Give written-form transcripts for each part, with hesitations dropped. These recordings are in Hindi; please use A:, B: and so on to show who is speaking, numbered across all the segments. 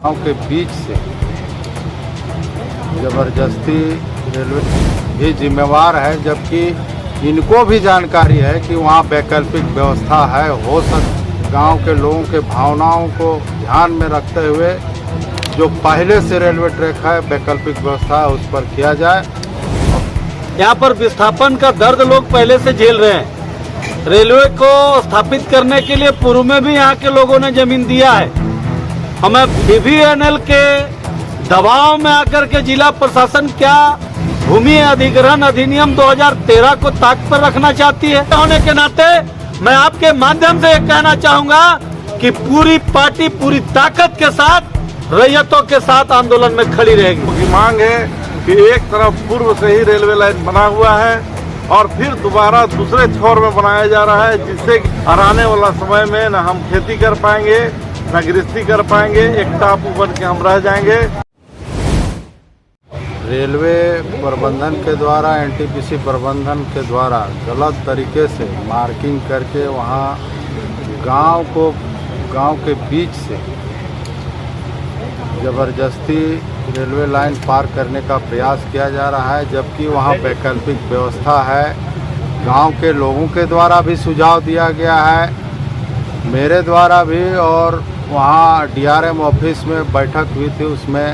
A: गांव के बीच से जबरदस्ती रेलवे भी जिम्मेवार है, जबकि इनको भी जानकारी है कि वहाँ वैकल्पिक व्यवस्था है। हो सकता गांव के लोगों के भावनाओं को ध्यान में रखते हुए जो पहले से रेलवे ट्रैक है वैकल्पिक व्यवस्था है उस पर किया जाए।
B: यहाँ पर विस्थापन का दर्द लोग पहले से झेल रहे हैं। रेलवे को स्थापित करने के लिए पूर्व में भी यहाँ के लोगों ने जमीन दिया है। हमें BVNL के दबाव में आकर के जिला प्रशासन क्या भूमि अधिग्रहण अधिनियम 2013 को ताक पर रखना चाहती है। होने के नाते मैं आपके माध्यम से कहना चाहूंगा कि पूरी पार्टी पूरी ताकत के साथ रैयतों के साथ आंदोलन में खड़ी रहेगी।
C: उनकी मांग है कि एक तरफ पूर्व से ही रेलवे लाइन बना हुआ है और फिर दोबारा दूसरे छोर में बनाया जा रहा है, जिससे आने वाला समय में न हम खेती कर पाएंगे न गृहस्थी कर पाएंगे, एक टापू बन के हम रह जाएंगे।
A: रेलवे प्रबंधन के द्वारा NTPC प्रबंधन के द्वारा गलत तरीके से मार्किंग करके वहाँ गांव के बीच से जबरदस्ती रेलवे लाइन पार करने का प्रयास किया जा रहा है, जबकि वहाँ वैकल्पिक व्यवस्था है। गांव के लोगों के द्वारा भी सुझाव दिया गया है, मेरे द्वारा भी, और वहाँ DRM ऑफिस में बैठक हुई थी, उसमें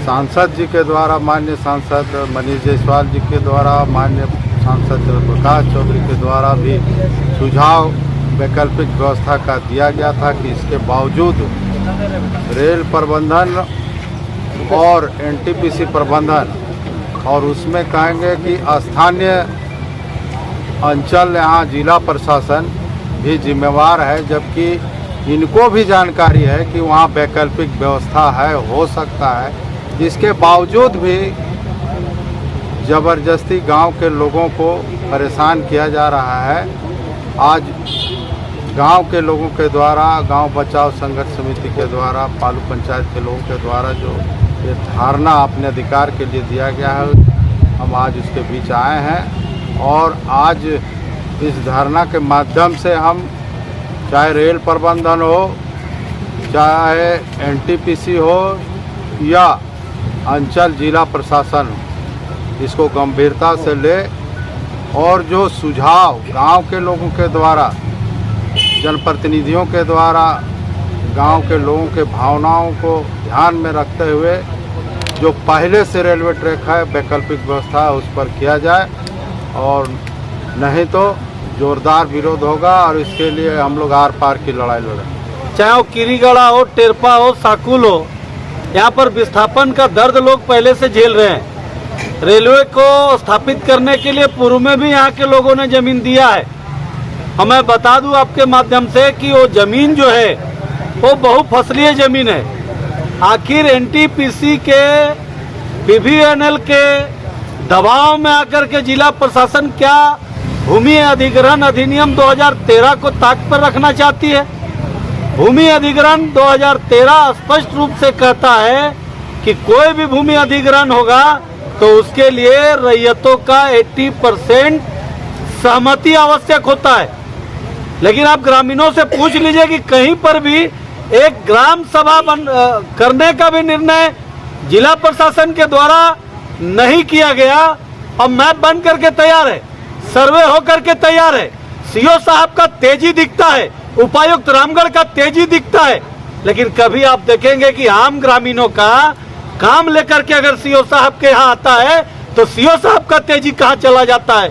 A: सांसद जी के द्वारा, माननीय सांसद मनीष जायसवाल जी के द्वारा, माननीय सांसद प्रकाश चौधरी के द्वारा भी सुझाव वैकल्पिक व्यवस्था का दिया गया था कि इसके बावजूद रेल प्रबंधन और NTPC प्रबंधन और उसमें कहेंगे कि स्थानीय अंचल यहाँ जिला प्रशासन भी जिम्मेवार है, जबकि इनको भी जानकारी है कि वहाँ वैकल्पिक व्यवस्था है। हो सकता है इसके बावजूद भी जबरदस्ती गांव के लोगों को परेशान किया जा रहा है। आज गांव के लोगों के द्वारा, गांव बचाओ संघर्ष समिति के द्वारा, पालू पंचायत के लोगों के द्वारा जो ये धारणा अपने अधिकार के लिए दिया गया है, हम आज उसके बीच आए हैं और आज इस धारणा के माध्यम से हम चाहे रेल प्रबंधन हो, चाहे NTPC हो या अंचल जिला प्रशासन हो, इसको गंभीरता से ले और जो सुझाव गांव के लोगों के द्वारा, जनप्रतिनिधियों के द्वारा गांव के लोगों के भावनाओं को ध्यान में रखते हुए जो पहले से रेलवे ट्रैक है वैकल्पिक व्यवस्था है उस पर किया जाए, और नहीं तो जोरदार विरोध होगा और इसके लिए हम लोग आर पार की लड़ाई लड़ेंगे।
B: चाहे वो किरीगढ़ा हो, टेरपा हो, साकुल हो, यहाँ पर विस्थापन का दर्द लोग पहले से झेल रहे हैं। रेलवे को स्थापित करने के लिए पूर्व में भी यहाँ के लोगों ने जमीन दिया है। हमें बता दूं आपके माध्यम से कि वो जमीन जो है वो बहुफसलीय जमीन है। आखिर NTPC के BVNL के दबाव में आकर के जिला प्रशासन क्या भूमि अधिग्रहण अधिनियम 2013 को ताक पर रखना चाहती है। भूमि अधिग्रहण 2013 स्पष्ट रूप से कहता है कि कोई भी भूमि अधिग्रहण होगा तो उसके लिए रैयतों का 80% सहमति आवश्यक होता है। लेकिन आप ग्रामीणों से पूछ लीजिए कि कहीं पर भी एक ग्राम सभा करने का भी निर्णय जिला प्रशासन के द्वारा नहीं किया गया। अब मैप बन करके तैयार है, सर्वे होकर के तैयार है, CO साहब का तेजी दिखता है, उपायुक्त रामगढ़ का तेजी दिखता है, लेकिन कभी आप देखेंगे कि आम ग्रामीणों का काम लेकर के अगर CO साहब के यहाँ आता है तो CO साहब का तेजी कहाँ चला जाता है।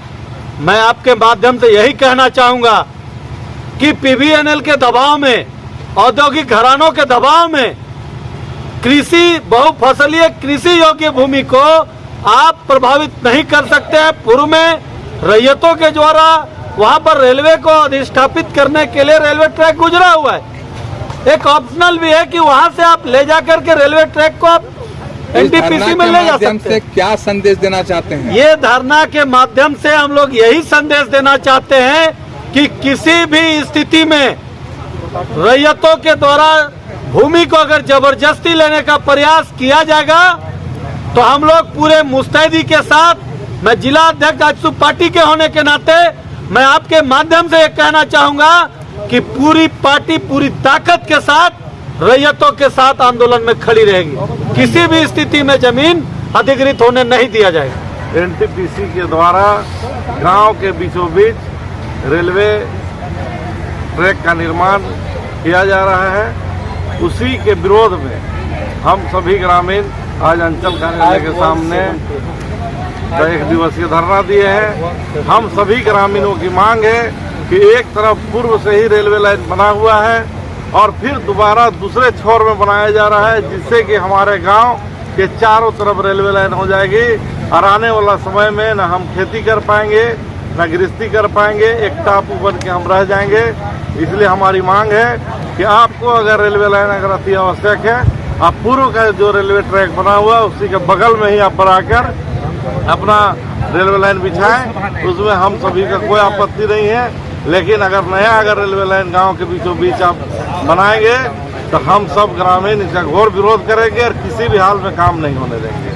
B: मैं आपके माध्यम से यही कहना चाहूंगा कि BVNL के दबाव में, औद्योगिक घरानों के दबाव में कृषि बहुफसलीय कृषि योग्य भूमि को आप प्रभावित नहीं कर सकते हैं। पूर्व में रैयतों के द्वारा वहां पर रेलवे को अधिष्ठापित करने के लिए रेलवे ट्रैक गुजरा हुआ है। एक ऑप्शनल भी है कि वहां से आप ले जाकर के रेलवे ट्रैक को आप NTPC में ले जा सकते हैं।
D: क्या संदेश देना चाहते हैं?
B: ये धरना के माध्यम से हम लोग यही संदेश देना चाहते हैं कि किसी भी स्थिति में रैयतों के द्वारा भूमि को अगर जबरदस्ती लेने का प्रयास किया जाएगा तो हम लोग पूरे मुस्तैदी के साथ, मैं जिला अध्यक्ष आजसू पार्टी के होने के नाते मैं आपके माध्यम से ये कहना चाहूंगा कि पूरी पार्टी पूरी ताकत के साथ रैयतों के साथ आंदोलन में खड़ी रहेगी। किसी भी स्थिति में जमीन अधिग्रहित होने नहीं दिया जाएगा।
C: एनटीपीसी के द्वारा गांव के बीचों बीच रेलवे ट्रैक का निर्माण किया जा रहा है। उसी के विरोध में हम सभी ग्रामीण आज अंचल कार्यालय के सामने एक दिवसीय धरना दिए हैं। हम सभी ग्रामीणों की मांग है कि एक तरफ पूर्व से ही रेलवे लाइन बना हुआ है और फिर दोबारा दूसरे छोर में बनाया जा रहा है, जिससे कि हमारे गांव के चारों तरफ रेलवे लाइन हो जाएगी और आने वाला समय में न हम खेती कर पाएंगे न गृहस्थी कर पाएंगे, एक टापू बन के हम रह जाएंगे। इसलिए हमारी मांग है कि आपको अगर रेलवे लाइन अगर अति आवश्यक है, आप पूर्व का जो रेलवे ट्रैक बना हुआ उसी के बगल में ही आप बनाकर अपना रेलवे लाइन बिछाएं, उसमें हम सभी का कोई आपत्ति नहीं है। लेकिन अगर रेलवे लाइन गांव के बीचों बीच आप बनाएंगे तो हम सब ग्रामीण इसका घोर विरोध करेंगे और किसी भी हाल में काम नहीं होने देंगे।